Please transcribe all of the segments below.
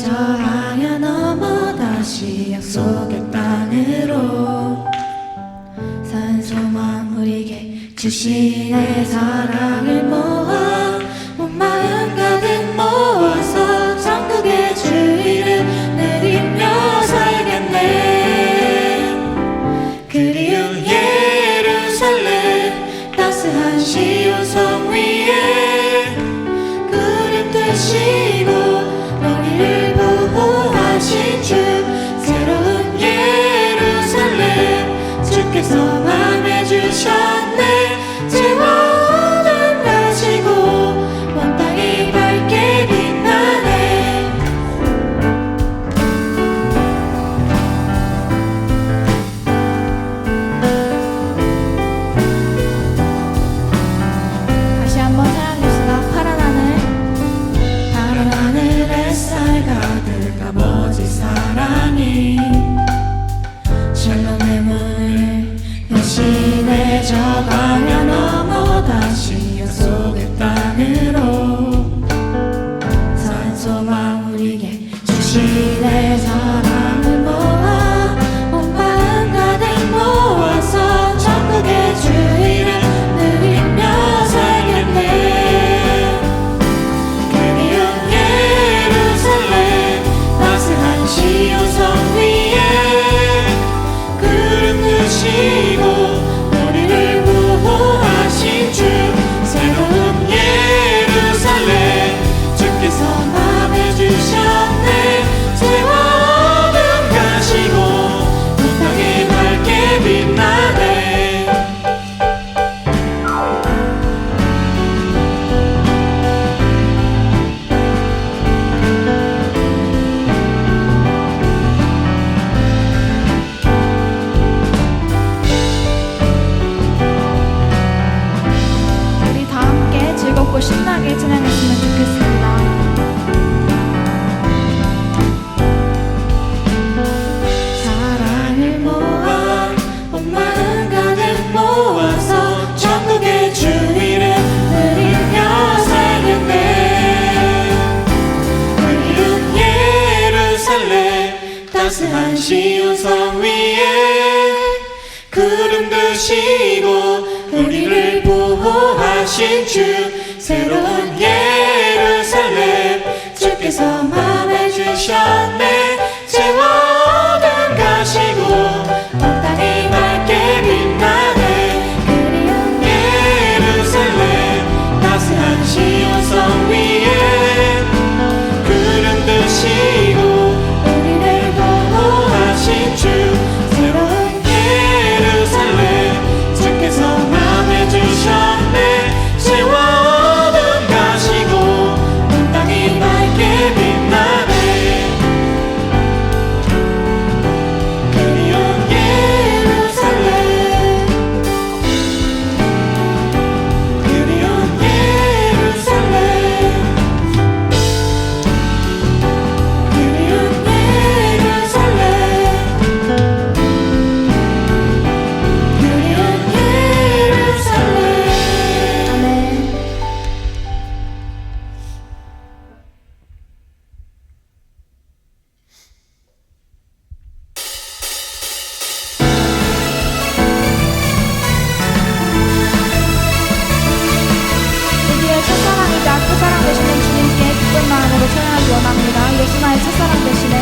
저항여 넘어 다시 약속의 땅으로 산소망 우리에게 주시네. 사랑을 모아 온 마음 가득 모아서 천국의 주 이름 누리며 살겠네. 그리운 예루살렘 따스한 시온 성 위에 구름 드시고 우리를 보호하신 주 새로운 예루살렘 주께서 맘에 주셨네. 죄와 어둠 가시고 온 땅이 밝게 빛나네. 다시 한번 사랑합시다. 파란 하늘 햇살 가득 아버지 사랑이 샬롬의 문을 여시네. 저강을 넘어 다시 약속의 땅으로 산소망 우리에게 주시네. 사랑을 모아 온 마음 가득 모아서 천국의 주 이름 누리며 살겠네. 그리운 예루살렘 따스한 시온 성 위에 구름 드시고 우리를 보호하신 주 새로운 예루살렘 주께서 맘에 주셨네. 죄와 어둠 가시고 온 땅이 밝게 빛나네. 우리 다 함께 즐겁고 신나게 찬양했으면 좋겠습니다. 사랑을 모아 온 마음 가득 모아서 천국의 주 이름 누리며 살겠네. 그리운 예루살렘 따스한 시온 성 위에 구름 드시고 우리를 보호하신 주 새로운 예루살렘 주께서 맘에 주셨네. 죄와 어둠 가시고 온 땅이 밝게 빛나네. 그리운 예루살렘 따스한 시온 성 위에 구름 드시고 우리를 보호하신 주 새로운 예루살렘 주께서 맘에 주셨네. 죄와 어둠 가시고 온 땅이 밝게 빛나네. 그리운 예루살렘 그리운 예루살렘 그리운 예루살렘 그리운 예루살렘. 아멘. 우리의 첫사랑이자 끝사랑 되시는 주님께 기쁜 마음으로 찬양하기 원합니다. 예수 나의 첫사랑 되시네.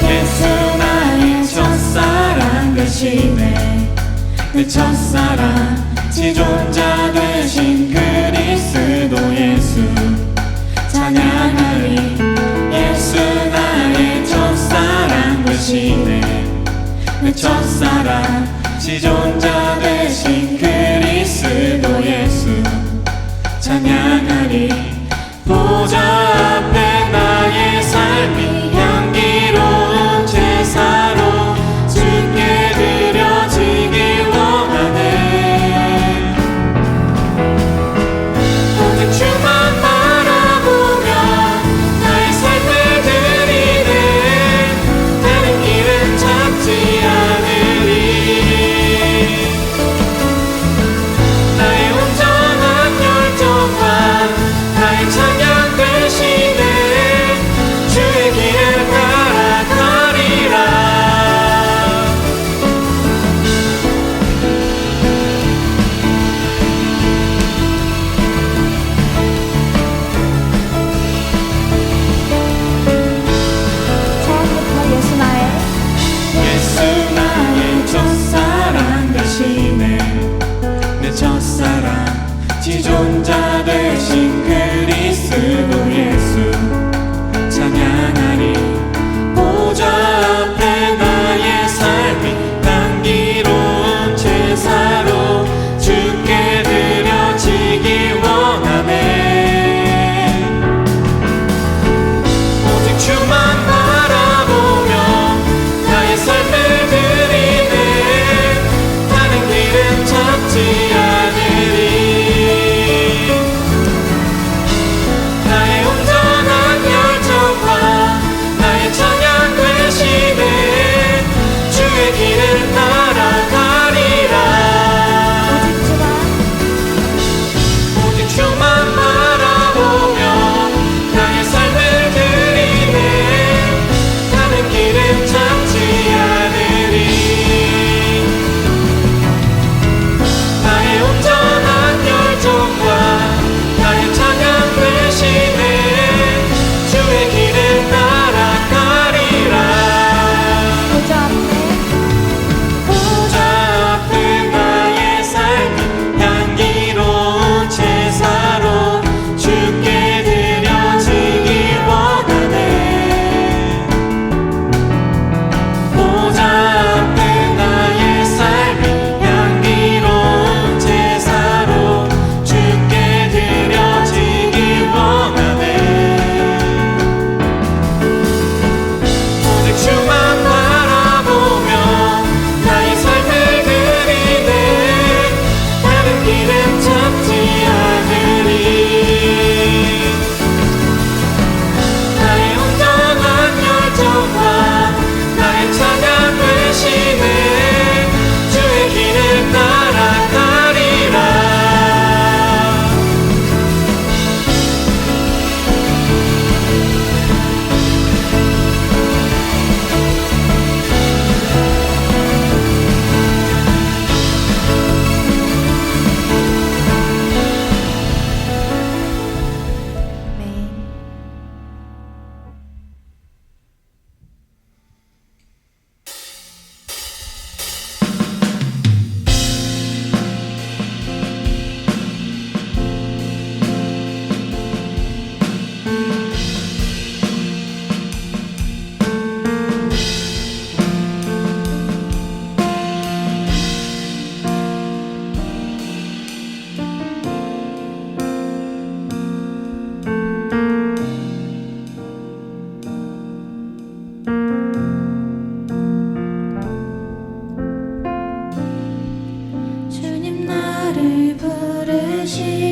예수 나의 첫사랑 되시네. 내 첫사랑 지존자 되신 그리스도 예수 찬양하리. 예수 나의 첫사랑 되시네. 내 첫사랑 지존자 되신 그리스도 예수 찬양하리. 보좌 앞에 나의 삶이 향기로운 제사로 주께 드려지길 원하네. 오직 주만 바라보며 나의 삶을 드리네. 다른 길은 찾지 않으리. 나의 온전한 열정과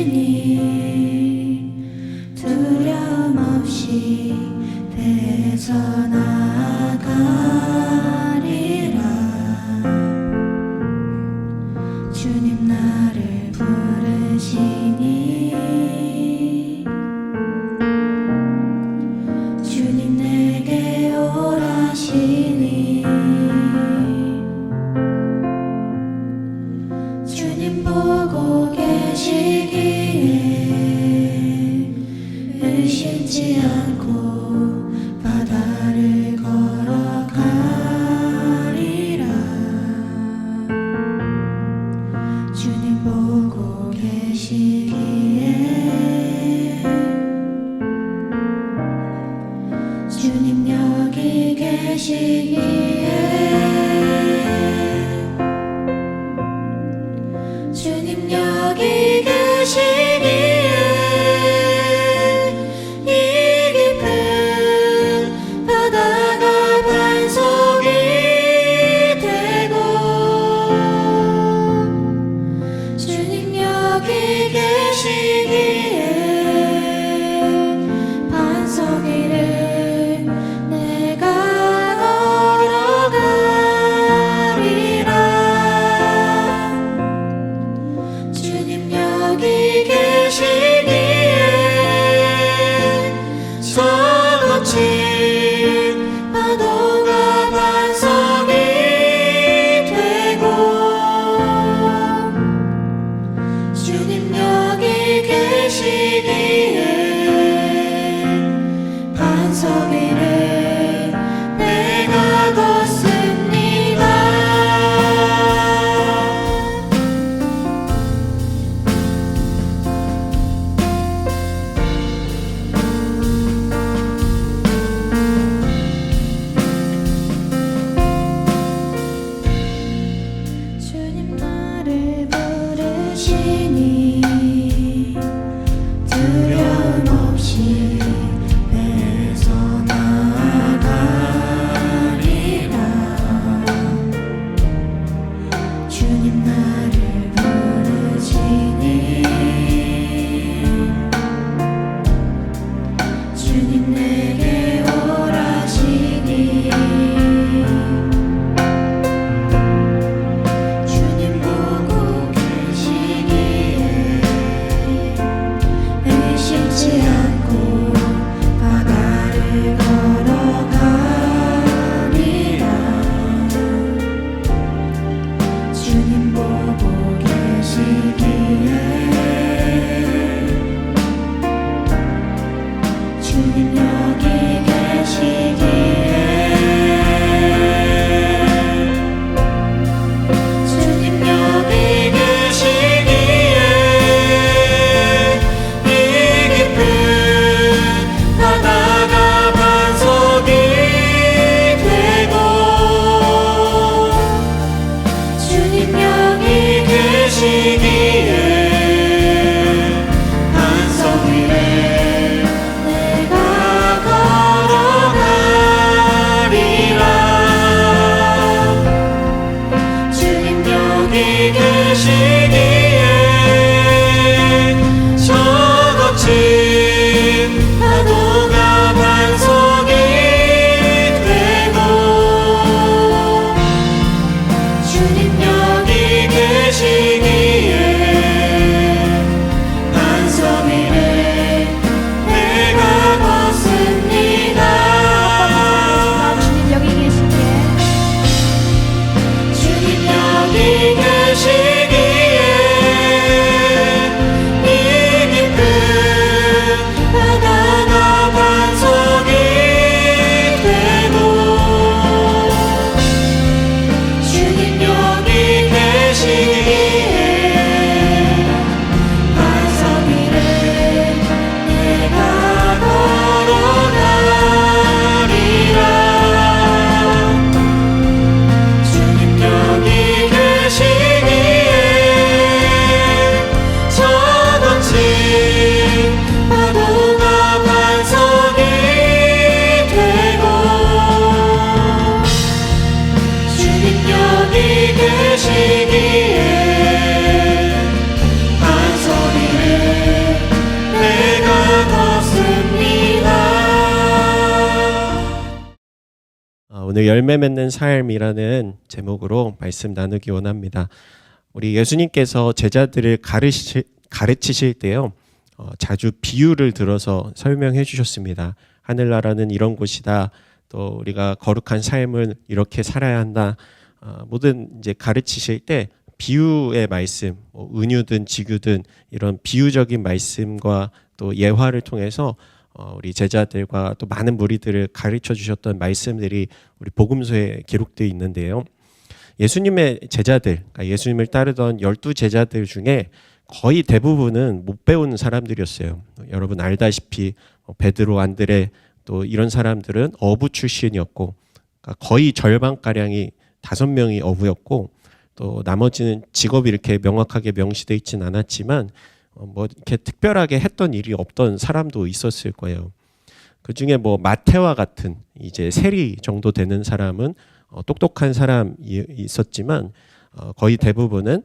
계시니 두려움 없이 대해서 나아가리라. 주님 나를 부르시니 주님 내게 오라시니 주님 보고 계시기에 의심치 않고 바다를 걸어가리라. 주님 보고 계시기에 주님 여기 계시기에 주님 여기 계시기에 이 깊은 바다가 반석이 되고 주님 여기 계시기에 반석 위를 내가 걸어가리라. 주님 여기 계시기에 저 거친 파도가 반석이 되고 주님 여기 계시기에 반석 위를 내가 걷습니다. 주님 나를 부르시니 두려움 없이 배에서 나아가리라. 주님 나를 부르시니 주님 내게 오라시니 주님 보고 계시기에 의심치 않고 바다를 걸어가리라. 주님 보고 계시기에 주님 여기 계시기에 주님 여기 계시기에 이 깊은 바다가 반석이 되고 주님 여기 계시기에 반석 위를 내가 걸어가리라. 주님 여기 계시기에 저 거친 파도가 반석이 되고 주님 여기 계시기에 반석 위를 내가 걷습니다. 주님 여기 계시기에 주님 여기 계시기에 이 깊은 바다가 반석이 되고 주님 여기 오늘 열매 맺는 삶이라는 제목으로 말씀 나누기 원합니다. 우리 예수님께서 제자들을 가르치실 때요, 자주 비유를 들어서 설명해 주셨습니다. 하늘나라는 이런 곳이다. 또 우리가 거룩한 삶을 이렇게 살아야 한다. 모든 이제 가르치실 때 비유의 말씀, 은유든 지규든 이런 비유적인 말씀과 또 예화를 통해서 우리 제자들과 또 많은 무리들을 가르쳐 주셨던 말씀들이 우리 복음서에 기록되어 있는데요. 예수님의 제자들, 그러니까 예수님을 따르던 12 제자들 중에 거의 대부분은 못 배운 사람들이었어요. 여러분 알다시피 베드로, 안드레 또 이런 사람들은 어부 출신이었고, 그러니까 거의 절반가량이 5명이 어부였고, 또 나머지는 직업이 이렇게 명확하게 명시되어 있지는 않았지만 뭐 이렇게 특별하게 했던 일이 없던 사람도 있었을 거예요. 그 중에 뭐 마태와 같은 이제 세리 정도 되는 사람은 똑똑한 사람이 있었지만 거의 대부분은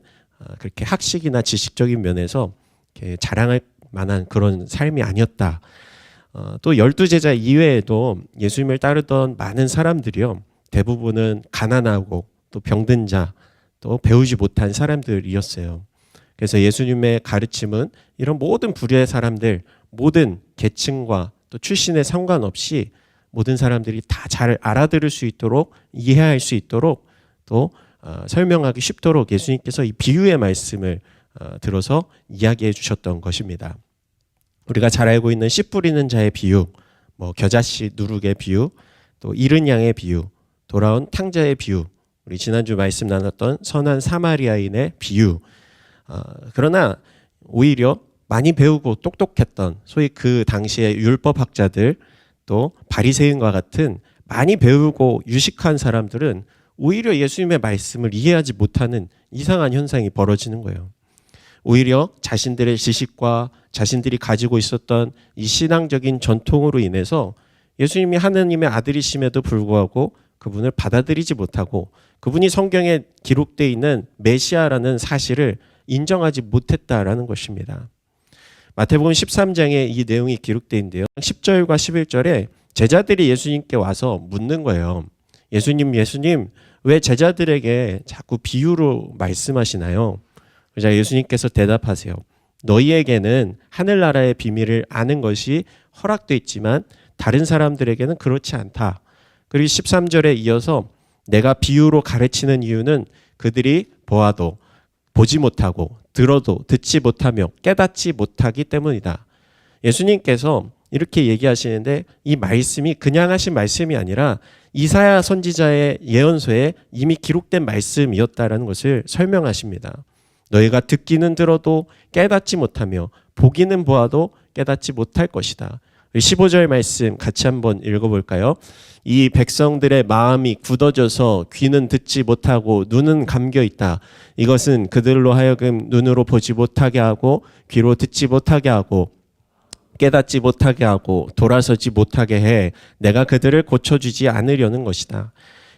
그렇게 학식이나 지식적인 면에서 이렇게 자랑할 만한 그런 삶이 아니었다. 또 12 제자 이외에도 예수님을 따르던 많은 사람들이요, 대부분은 가난하고 또 병든 자, 또 배우지 못한 사람들이었어요. 그래서 예수님의 가르침은 이런 모든 부류의 사람들, 모든 계층과 또 출신에 상관없이 모든 사람들이 다 잘 알아들을 수 있도록, 이해할 수 있도록, 또 설명하기 쉽도록 예수님께서 이 비유의 말씀을 들어서 이야기해 주셨던 것입니다. 우리가 잘 알고 있는 씨 뿌리는 자의 비유, 뭐 겨자씨 누룩의 비유, 또 잃은 양의 비유, 돌아온 탕자의 비유, 우리 지난주 말씀 나눴던 선한 사마리아인의 비유. 그러나 오히려 많이 배우고 똑똑했던 소위 그 당시의 율법학자들, 또 바리새인과 같은 많이 배우고 유식한 사람들은 오히려 예수님의 말씀을 이해하지 못하는 이상한 현상이 벌어지는 거예요. 오히려 자신들의 지식과 자신들이 가지고 있었던 이 신앙적인 전통으로 인해서 예수님이 하느님의 아들이심에도 불구하고 그분을 받아들이지 못하고 그분이 성경에 기록되어 있는 메시아라는 사실을 인정하지 못했다라는 것입니다. 마태복음 13장에 이 내용이 기록되어 있는데요. 10절과 11절에 제자들이 예수님께 와서 묻는 거예요. 예수님 왜 제자들에게 자꾸 비유로 말씀하시나요? 그러자 예수님께서 대답하세요. 너희에게는 하늘나라의 비밀을 아는 것이 허락되어 있지만 다른 사람들에게는 그렇지 않다. 그리고 13절에 이어서 내가 비유로 가르치는 이유는 그들이 보아도 보지 못하고 들어도 듣지 못하며 깨닫지 못하기 때문이다. 예수님께서 이렇게 얘기하시는데 이 말씀이 그냥 하신 말씀이 아니라 이사야 선지자의 예언서에 이미 기록된 말씀이었다라는 것을 설명하십니다. 너희가 듣기는 들어도 깨닫지 못하며 보기는 보아도 깨닫지 못할 것이다. 15절 말씀 같이 한번 읽어볼까요? 이 백성들의 마음이 굳어져서 귀는 듣지 못하고 눈은 감겨 있다. 이것은 그들로 하여금 눈으로 보지 못하게 하고 귀로 듣지 못하게 하고 깨닫지 못하게 하고 돌아서지 못하게 해 내가 그들을 고쳐주지 않으려는 것이다.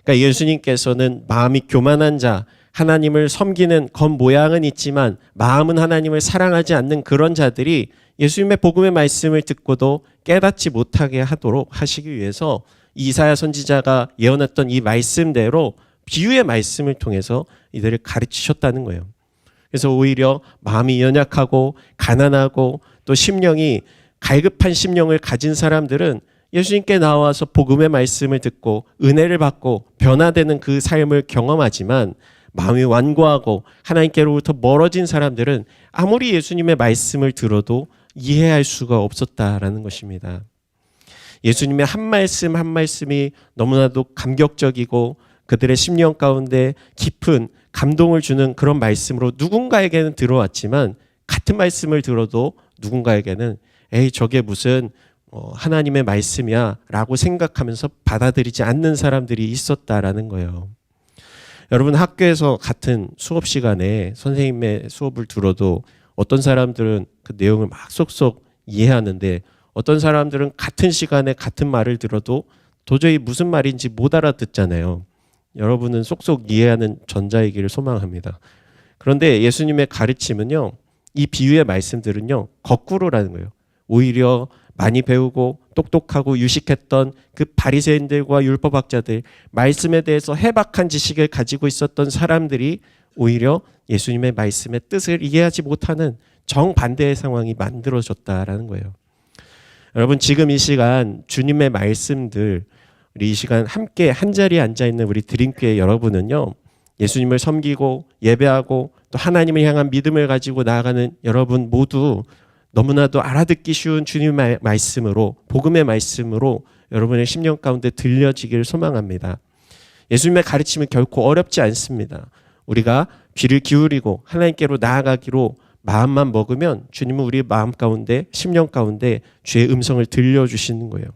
그러니까 예수님께서는 마음이 교만한 자, 하나님을 섬기는 겉모양은 있지만 마음은 하나님을 사랑하지 않는 그런 자들이 예수님의 복음의 말씀을 듣고도 깨닫지 못하게 하도록 하시기 위해서 이사야 선지자가 예언했던 이 말씀대로 비유의 말씀을 통해서 이들을 가르치셨다는 거예요. 그래서 오히려 마음이 연약하고 가난하고 또 심령이 갈급한 심령을 가진 사람들은 예수님께 나와서 복음의 말씀을 듣고 은혜를 받고 변화되는 그 삶을 경험하지만 마음이 완고하고 하나님께로부터 멀어진 사람들은 아무리 예수님의 말씀을 들어도 이해할 수가 없었다라는 것입니다. 예수님의 한 말씀 한 말씀이 너무나도 감격적이고 그들의 심령 가운데 깊은 감동을 주는 그런 말씀으로 누군가에게는 들어왔지만 같은 말씀을 들어도 누군가에게는 에이 저게 무슨 하나님의 말씀이야 라고 생각하면서 받아들이지 않는 사람들이 있었다라는 거예요. 여러분 학교에서 같은 수업 시간에 선생님의 수업을 들어도 어떤 사람들은 그 내용을 막 쏙쏙 이해하는데 어떤 사람들은 같은 시간에 같은 말을 들어도 도저히 무슨 말인지 못 알아듣잖아요. 여러분은 쏙쏙 이해하는 전자이기를 소망합니다. 그런데 예수님의 가르침은요, 이 비유의 말씀들은요, 거꾸로라는 거예요. 오히려 많이 배우고 똑똑하고 유식했던 그 바리새인들과 율법학자들, 말씀에 대해서 해박한 지식을 가지고 있었던 사람들이 오히려 예수님의 말씀의 뜻을 이해하지 못하는 정반대의 상황이 만들어졌다라는 거예요. 여러분, 지금 이 시간 주님의 말씀들, 우리 이 시간 함께 한자리에 앉아있는 우리 드림교회 여러분은요, 예수님을 섬기고 예배하고 또 하나님을 향한 믿음을 가지고 나아가는 여러분 모두 너무나도 알아듣기 쉬운 주님의 말씀으로, 복음의 말씀으로 여러분의 심령 가운데 들려지기를 소망합니다. 예수님의 가르침은 결코 어렵지 않습니다. 우리가 귀를 기울이고 하나님께로 나아가기로 마음만 먹으면 주님은 우리 마음 가운데, 심령 가운데 주의 음성을 들려주시는 거예요.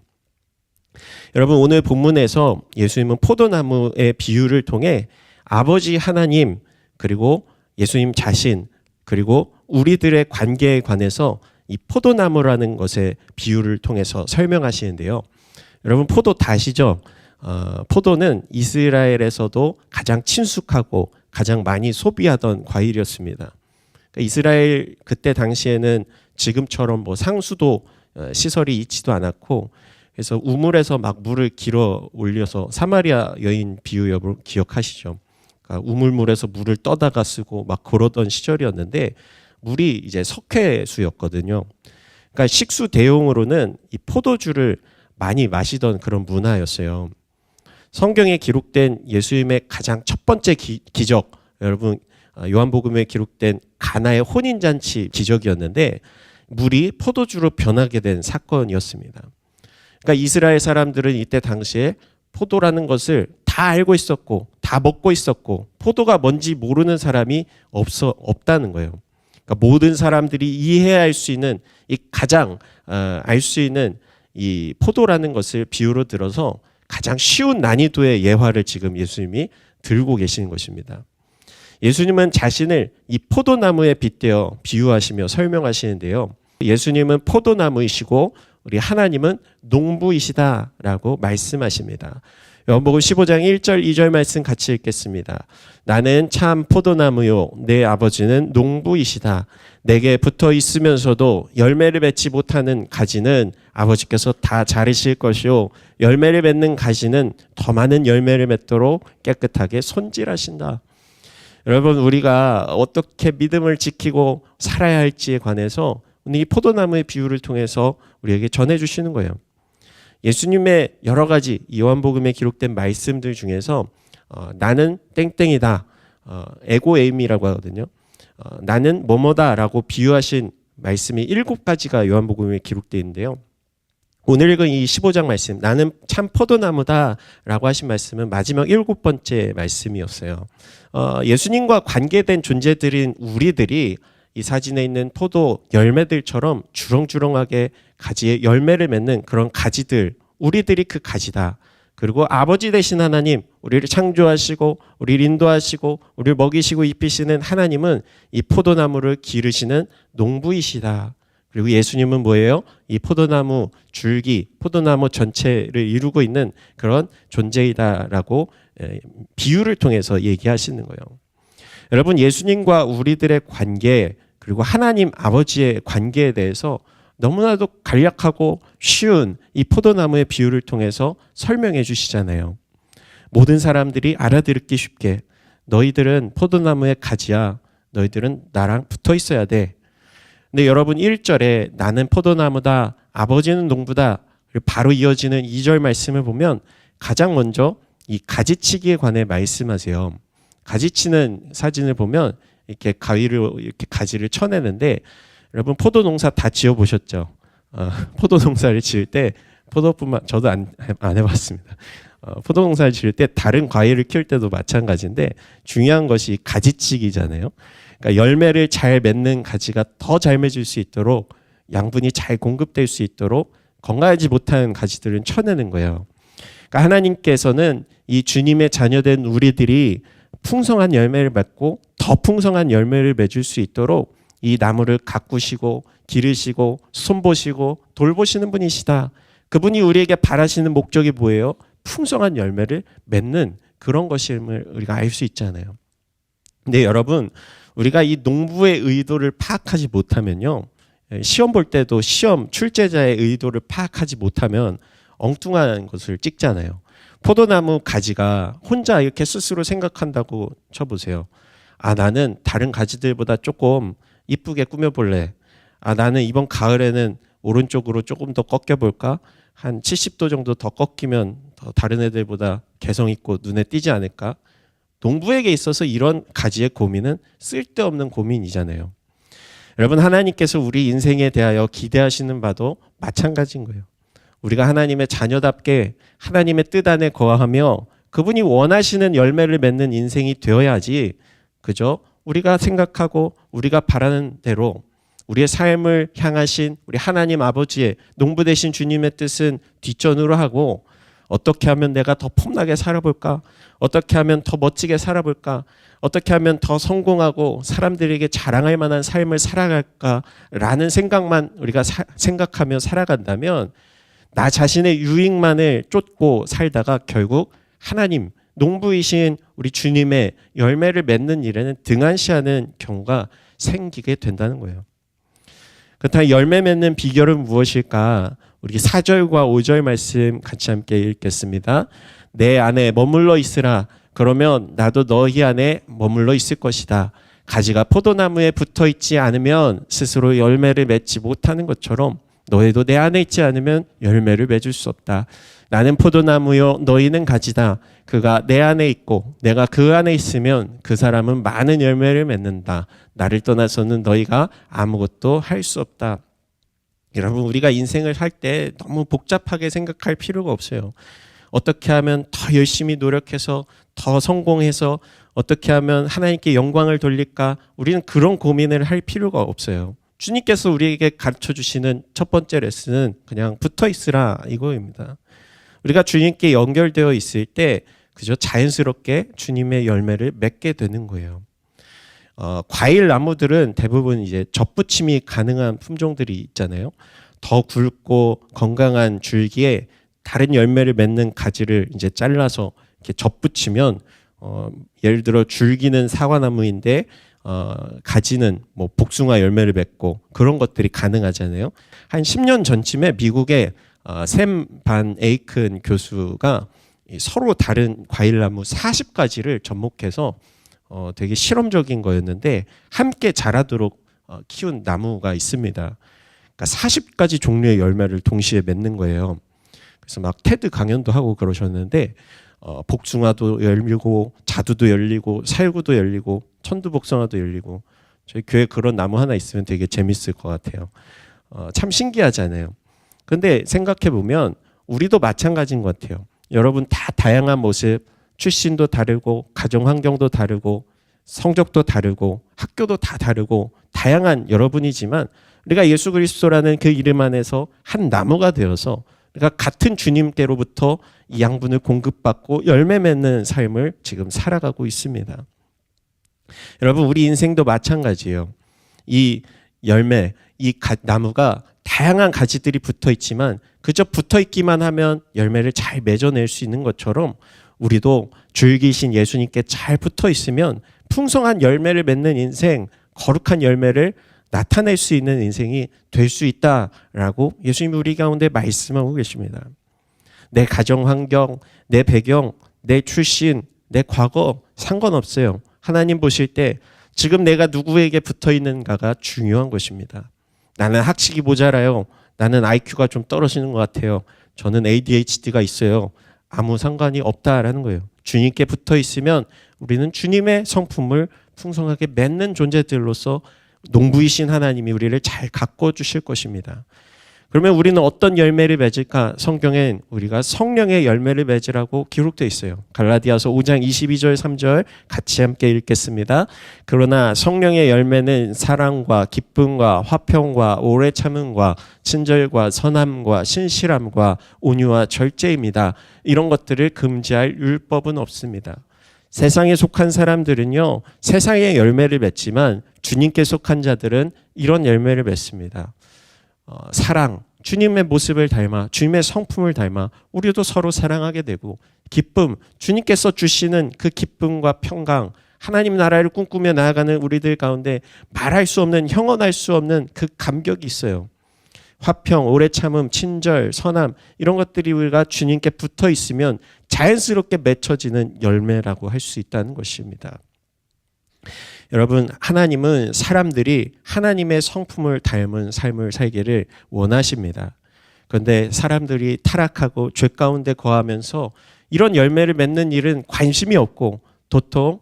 여러분, 오늘 본문에서 예수님은 포도나무의 비유를 통해 아버지 하나님, 그리고 예수님 자신, 그리고 우리들의 관계에 관해서 이 포도나무라는 것의 비유를 통해서 설명하시는데요. 여러분, 포도 다 아시죠? 포도는 이스라엘에서도 가장 친숙하고 가장 많이 소비하던 과일이었습니다. 그러니까 이스라엘 그때 당시에는 지금처럼 뭐 상수도 시설이 있지도 않았고, 그래서 우물에서 막 물을 길어 올려서, 사마리아 여인 비유 여러분 기억하시죠? 그러니까 우물물에서 물을 떠다가 쓰고 막 그러던 시절이었는데, 물이 이제 석회수였거든요. 그러니까 식수 대용으로는 이 포도주를 많이 마시던 그런 문화였어요. 성경에 기록된 예수님의 가장 첫 번째 기적, 여러분 요한복음에 기록된 가나의 혼인잔치 기적이었는데, 물이 포도주로 변하게 된 사건이었습니다. 그러니까 이스라엘 사람들은 이때 당시에 포도라는 것을 다 알고 있었고 다 먹고 있었고, 포도가 뭔지 모르는 사람이 없다는 거예요. 그러니까 모든 사람들이 이해할 수 있는, 이 가장 알 수 있는 이 포도라는 것을 비유로 들어서 가장 쉬운 난이도의 예화를 지금 예수님이 들고 계시는 것입니다. 예수님은 자신을 이 포도나무에 빗대어 비유하시며 설명하시는데요. 예수님은 포도나무이시고 우리 하나님은 농부이시다라고 말씀하십니다. 요한복음 15장 1절 2절 말씀 같이 읽겠습니다. 나는 참 포도나무요 내 아버지는 농부이시다. 내게 붙어 있으면서도 열매를 맺지 못하는 가지는 아버지께서 다 자르실 것이요 열매를 맺는 가지는 더 많은 열매를 맺도록 깨끗하게 손질하신다. 여러분, 우리가 어떻게 믿음을 지키고 살아야 할지에 관해서 오늘 이 포도나무의 비유를 통해서 우리에게 전해주시는 거예요. 예수님의 여러 가지 요한복음에 기록된 말씀들 중에서 나는 땡땡이다, 에고에임이라고 하거든요. 나는 뭐뭐다라고 비유하신 말씀이 7가지가 요한복음에 기록되어 있는데요. 오늘 읽은 이 15장 말씀, 나는 참 포도나무다라고 하신 말씀은 마지막 7번째 말씀이었어요. 예수님과 관계된 존재들인 우리들이 이 사진에 있는 포도 열매들처럼 주렁주렁하게 가지에 열매를 맺는 그런 가지들, 우리들이 그 가지다. 그리고 아버지 되신 하나님, 우리를 창조하시고 우리를 인도하시고 우리를 먹이시고 입히시는 하나님은 이 포도나무를 기르시는 농부이시다. 그리고 예수님은 뭐예요? 이 포도나무 줄기, 포도나무 전체를 이루고 있는 그런 존재이다라고 비유를 통해서 얘기하시는 거예요. 여러분, 예수님과 우리들의 관계, 그리고 하나님 아버지의 관계에 대해서 너무나도 간략하고 쉬운 이 포도나무의 비유를 통해서 설명해 주시잖아요. 모든 사람들이 알아듣기 쉽게, 너희들은 포도나무의 가지야. 너희들은 나랑 붙어 있어야 돼. 근데 여러분, 1절에 나는 포도나무다, 아버지는 농부다, 바로 이어지는 2절 말씀을 보면 가장 먼저 이 가지치기에 관해 말씀하세요. 가지치는 사진을 보면 이렇게 가위로 이렇게 가지를 쳐내는데, 여러분 포도 농사 다 지어 보셨죠? 포도 농사를 지을 때, 포도뿐만, 저도 안 해봤습니다. 포도 농사를 지을 때 다른 과일을 키울 때도 마찬가지인데 중요한 것이 가지치기잖아요. 그러니까 열매를 잘 맺는 가지가 더 잘 맺을 수 있도록, 양분이 잘 공급될 수 있도록 건강하지 못한 가지들은 쳐내는 거예요. 그러니까 하나님께서는 이 주님의 자녀된 우리들이 풍성한 열매를 맺고 더 풍성한 열매를 맺을 수 있도록 이 나무를 가꾸시고 기르시고 손보시고 돌보시는 분이시다. 그분이 우리에게 바라시는 목적이 뭐예요? 풍성한 열매를 맺는 그런 것임을 우리가 알 수 있잖아요. 근데 여러분, 우리가 이 농부의 의도를 파악하지 못하면요, 시험 볼 때도 시험 출제자의 의도를 파악하지 못하면 엉뚱한 것을 찍잖아요. 포도나무 가지가 혼자 이렇게 스스로 생각한다고 쳐보세요. 아, 나는 다른 가지들보다 조금 이쁘게 꾸며볼래. 아, 나는 이번 가을에는 오른쪽으로 조금 더 꺾여볼까? 한 70도 정도 더 꺾이면 더 다른 애들보다 개성 있고 눈에 띄지 않을까? 농부에게 있어서 이런 가지의 고민은 쓸데없는 고민이잖아요. 여러분, 하나님께서 우리 인생에 대하여 기대하시는 바도 마찬가지인 거예요. 우리가 하나님의 자녀답게 하나님의 뜻 안에 거하며 그분이 원하시는 열매를 맺는 인생이 되어야지, 그죠? 우리가 생각하고 우리가 바라는 대로 우리의 삶을 향하신 우리 하나님 아버지의 농부 되신 주님의 뜻은 뒷전으로 하고, 어떻게 하면 내가 더 폼나게 살아볼까? 어떻게 하면 더 멋지게 살아볼까? 어떻게 하면 더 성공하고 사람들에게 자랑할 만한 삶을 살아갈까라는 생각만 우리가 생각하며 살아간다면 나 자신의 유익만을 쫓고 살다가 결국 하나님, 농부이신 우리 주님의 열매를 맺는 일에는 등한시하는 경우가 생기게 된다는 거예요. 그렇다면 열매 맺는 비결은 무엇일까? 우리 4절과 5절 말씀 같이 함께 읽겠습니다. 내 안에 머물러 있으라. 그러면 나도 너희 안에 머물러 있을 것이다. 가지가 포도나무에 붙어 있지 않으면 스스로 열매를 맺지 못하는 것처럼 너희도 내 안에 있지 않으면 열매를 맺을 수 없다. 나는 포도나무요 너희는 가지다. 그가 내 안에 있고 내가 그 안에 있으면 그 사람은 많은 열매를 맺는다. 나를 떠나서는 너희가 아무것도 할 수 없다. 여러분, 우리가 인생을 살 때 너무 복잡하게 생각할 필요가 없어요. 어떻게 하면 더 열심히 노력해서 더 성공해서 어떻게 하면 하나님께 영광을 돌릴까? 우리는 그런 고민을 할 필요가 없어요. 주님께서 우리에게 가르쳐 주시는 첫 번째 레슨은 그냥 붙어 있으라 이거입니다. 우리가 주님께 연결되어 있을 때 그저 자연스럽게 주님의 열매를 맺게 되는 거예요. 과일 나무들은 대부분 이제 접붙임이 가능한 품종들이 있잖아요. 더 굵고 건강한 줄기에 다른 열매를 맺는 가지를 이제 잘라서 이렇게 접붙이면 예를 들어 줄기는 사과나무인데 가지는 뭐 복숭아 열매를 맺고 그런 것들이 가능하잖아요. 한 10년 전쯤에 미국의 샘 반 에이큰 교수가 서로 다른 과일나무 40가지를 접목해서 되게 실험적인 거였는데 함께 자라도록 키운 나무가 있습니다. 그러니까 40가지 종류의 열매를 동시에 맺는 거예요. 그래서 막 테드 강연도 하고 그러셨는데 복숭아도 열리고 자두도 열리고 살구도 열리고 천두복숭아도 열리고 저희 교회 그런 나무 하나 있으면 되게 재밌을 것 같아요. 참 신기하잖아요. 근데 생각해 보면 우리도 마찬가지인 것 같아요. 여러분 다 다양한 모습, 출신도 다르고 가정 환경도 다르고 성적도 다르고 학교도 다 다르고 다양한 여러분이지만 우리가 예수 그리스도라는 그 이름 안에서 한 나무가 되어서 우리가 같은 주님께로부터 이 양분을 공급받고 열매 맺는 삶을 지금 살아가고 있습니다. 여러분, 우리 인생도 마찬가지예요. 이 열매, 이 나무가 다양한 가지들이 붙어 있지만 그저 붙어 있기만 하면 열매를 잘 맺어낼 수 있는 것처럼 우리도 줄기신 예수님께 잘 붙어 있으면 풍성한 열매를 맺는 인생, 거룩한 열매를 나타낼 수 있는 인생이 될 수 있다라고 예수님이 우리 가운데 말씀하고 계십니다. 내 가정 환경, 내 배경, 내 출신, 내 과거 상관없어요. 하나님 보실 때 지금 내가 누구에게 붙어 있는가가 중요한 것입니다. 나는 학식이 모자라요. 나는 IQ가 좀 떨어지는 것 같아요. 저는 ADHD가 있어요. 아무 상관이 없다라는 거예요. 주님께 붙어 있으면 우리는 주님의 성품을 풍성하게 맺는 존재들로서 농부이신 하나님이 우리를 잘 가꿔 주실 것입니다. 그러면 우리는 어떤 열매를 맺을까? 성경엔 우리가 성령의 열매를 맺으라고 기록되어 있어요. 갈라디아서 5장 22절 3절 같이 함께 읽겠습니다. 그러나 성령의 열매는 사랑과 기쁨과 화평과 오래 참음과 친절과 선함과 신실함과 온유와 절제입니다. 이런 것들을 금지할 율법은 없습니다. 세상에 속한 사람들은요, 세상의 열매를 맺지만 주님께 속한 자들은 이런 열매를 맺습니다. 사랑, 주님의 모습을 닮아 주님의 성품을 닮아 우리도 서로 사랑하게 되고, 기쁨, 주님께서 주시는 그 기쁨과 평강, 하나님 나라를 꿈꾸며 나아가는 우리들 가운데 말할 수 없는, 형언할 수 없는 그 감격이 있어요. 화평, 오래 참음, 친절, 선함 이런 것들이 우리가 주님께 붙어 있으면 자연스럽게 맺혀지는 열매라고 할 수 있다는 것입니다. 여러분, 하나님은 사람들이 하나님의 성품을 닮은 삶을 살기를 원하십니다. 그런데 사람들이 타락하고 죄 가운데 거하면서 이런 열매를 맺는 일은 관심이 없고 도통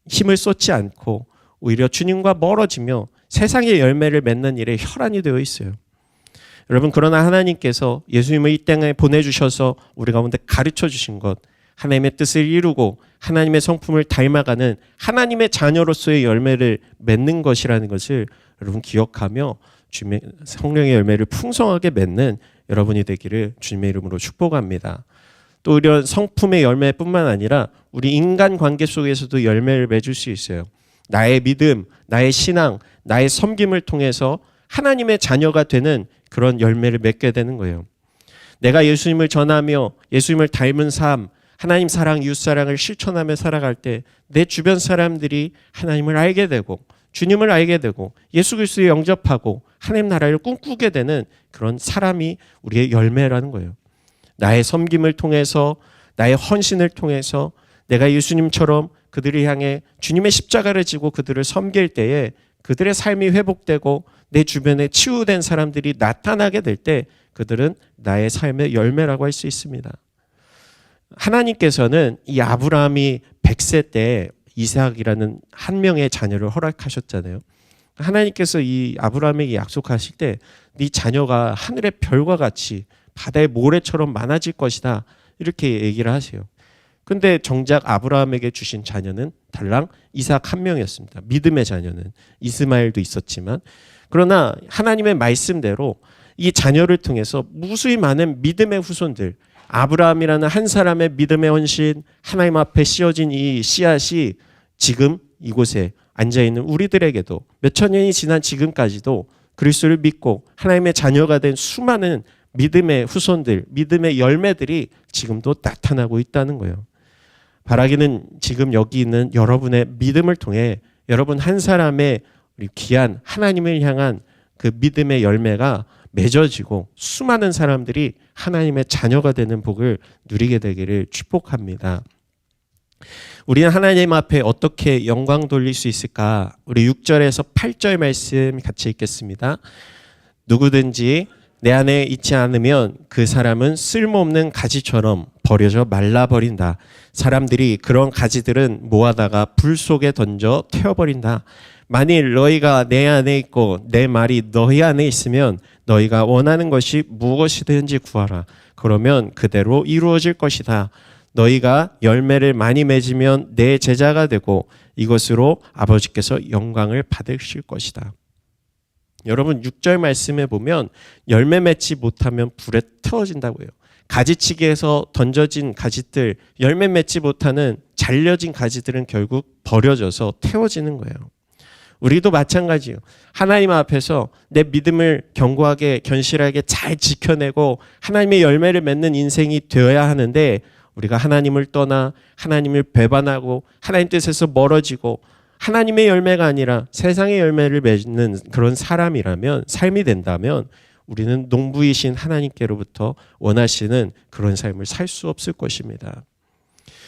힘을 쏟지 않고 오히려 주님과 멀어지며 세상의 열매를 맺는 일에 혈안이 되어 있어요. 여러분, 그러나 하나님께서 예수님을 이 땅에 보내주셔서 우리 가운데 가르쳐 주신 것, 하나님의 뜻을 이루고 하나님의 성품을 닮아가는 하나님의 자녀로서의 열매를 맺는 것이라는 것을 여러분 기억하며 주님의 성령의 열매를 풍성하게 맺는 여러분이 되기를 주님의 이름으로 축복합니다. 또 이런 성품의 열매뿐만 아니라 우리 인간 관계 속에서도 열매를 맺을 수 있어요. 나의 믿음, 나의 신앙, 나의 섬김을 통해서 하나님의 자녀가 되는 그런 열매를 맺게 되는 거예요. 내가 예수님을 전하며 예수님을 닮은 삶, 하나님 사랑, 이웃 사랑을 실천하며 살아갈 때 내 주변 사람들이 하나님을 알게 되고 주님을 알게 되고 예수 그리스도에 영접하고 하나님 나라를 꿈꾸게 되는 그런 사람이 우리의 열매라는 거예요. 나의 섬김을 통해서, 나의 헌신을 통해서 내가 예수님처럼 그들을 향해 주님의 십자가를 지고 그들을 섬길 때에 그들의 삶이 회복되고 내 주변에 치유된 사람들이 나타나게 될 때 그들은 나의 삶의 열매라고 할 수 있습니다. 하나님께서는 이 아브라함이 100세 때 이삭이라는 한 명의 자녀를 허락하셨잖아요. 하나님께서 이 아브라함에게 약속하실 때 네 자녀가 하늘의 별과 같이 바다의 모래처럼 많아질 것이다 이렇게 얘기를 하세요. 근데 정작 아브라함에게 주신 자녀는 달랑 이삭 한 명이었습니다. 믿음의 자녀는 이스마엘도 있었지만, 그러나 하나님의 말씀대로 이 자녀를 통해서 무수히 많은 믿음의 후손들, 아브라함이라는 한 사람의 믿음의 헌신, 하나님 앞에 씌워진 이 씨앗이 지금 이곳에 앉아있는 우리들에게도 몇천 년이 지난 지금까지도 그리스도를 믿고 하나님의 자녀가 된 수많은 믿음의 후손들, 믿음의 열매들이 지금도 나타나고 있다는 거예요. 바라기는 지금 여기 있는 여러분의 믿음을 통해 여러분 한 사람의 우리 귀한 하나님을 향한 그 믿음의 열매가 맺어지고 수많은 사람들이 하나님의 자녀가 되는 복을 누리게 되기를 축복합니다. 우리는 하나님 앞에 어떻게 영광 돌릴 수 있을까? 우리 6절에서 8절 말씀 같이 읽겠습니다. 누구든지 내 안에 있지 않으면 그 사람은 쓸모없는 가지처럼 버려져 말라버린다. 사람들이 그런 가지들은 모아다가 불 속에 던져 태워버린다. 만일 너희가 내 안에 있고 내 말이 너희 안에 있으면 너희가 원하는 것이 무엇이든지 구하라. 그러면 그대로 이루어질 것이다. 너희가 열매를 많이 맺으면 내 제자가 되고 이것으로 아버지께서 영광을 받으실 것이다. 여러분 6절 말씀에 보면 열매 맺지 못하면 불에 태워진다고 해요. 가지치기에서 던져진 가지들, 열매 맺지 못하는 잘려진 가지들은 결국 버려져서 태워지는 거예요. 우리도 마찬가지예요. 하나님 앞에서 내 믿음을 견고하게 견실하게 잘 지켜내고 하나님의 열매를 맺는 인생이 되어야 하는데, 우리가 하나님을 떠나 하나님을 배반하고 하나님 뜻에서 멀어지고 하나님의 열매가 아니라 세상의 열매를 맺는 그런 사람이라면, 삶이 된다면 우리는 농부이신 하나님께로부터 원하시는 그런 삶을 살 수 없을 것입니다.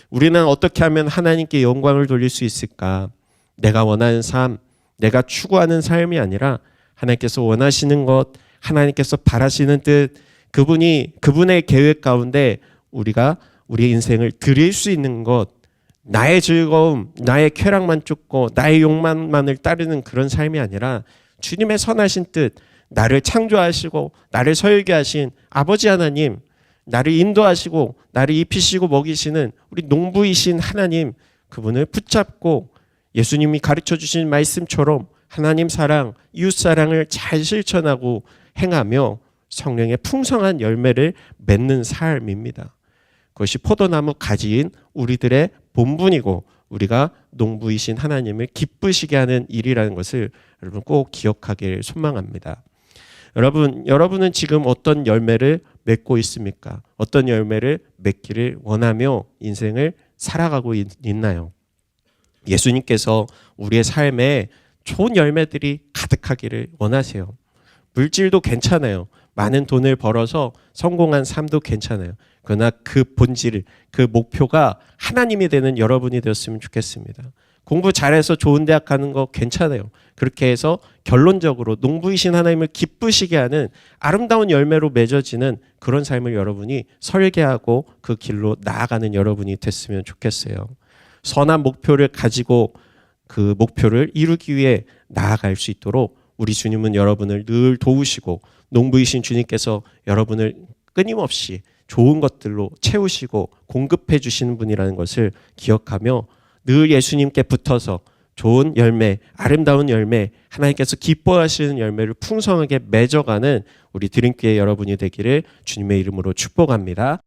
우리는 어떻게 하면 하나님께 영광을 돌릴 수 있을까? 내가 원하는 삶, 내가 추구하는 삶이 아니라 하나님께서 원하시는 것, 하나님께서 바라시는 뜻, 그분의 계획 가운데 우리가 우리의 인생을 드릴 수 있는 것, 나의 즐거움, 나의 쾌락만 쫓고 나의 욕망만을 따르는 그런 삶이 아니라 주님의 선하신 뜻, 나를 창조하시고 나를 설계하신 아버지 하나님, 나를 인도하시고 나를 입히시고 먹이시는 우리 농부이신 하나님, 그분을 붙잡고 예수님이 가르쳐 주신 말씀처럼 하나님 사랑, 이웃 사랑을 잘 실천하고 행하며 성령의 풍성한 열매를 맺는 삶입니다. 그것이 포도나무 가지인 우리들의 본분이고 우리가 농부이신 하나님을 기쁘시게 하는 일이라는 것을 여러분 꼭 기억하길 소망합니다. 여러분은 지금 어떤 열매를 맺고 있습니까? 어떤 열매를 맺기를 원하며 인생을 살아가고 있나요? 예수님께서 우리의 삶에 좋은 열매들이 가득하기를 원하세요. 물질도 괜찮아요. 많은 돈을 벌어서 성공한 삶도 괜찮아요. 그러나 그 본질, 그 목표가 하나님이 되는 여러분이 되었으면 좋겠습니다. 공부 잘해서 좋은 대학 가는 거 괜찮아요. 그렇게 해서 결론적으로 농부이신 하나님을 기쁘시게 하는 아름다운 열매로 맺어지는 그런 삶을 여러분이 설계하고 그 길로 나아가는 여러분이 됐으면 좋겠어요. 선한 목표를 가지고 그 목표를 이루기 위해 나아갈 수 있도록 우리 주님은 여러분을 늘 도우시고 농부이신 주님께서 여러분을 끊임없이 좋은 것들로 채우시고 공급해 주시는 분이라는 것을 기억하며 늘 예수님께 붙어서 좋은 열매, 아름다운 열매, 하나님께서 기뻐하시는 열매를 풍성하게 맺어가는 우리 드림교회 여러분이 되기를 주님의 이름으로 축복합니다.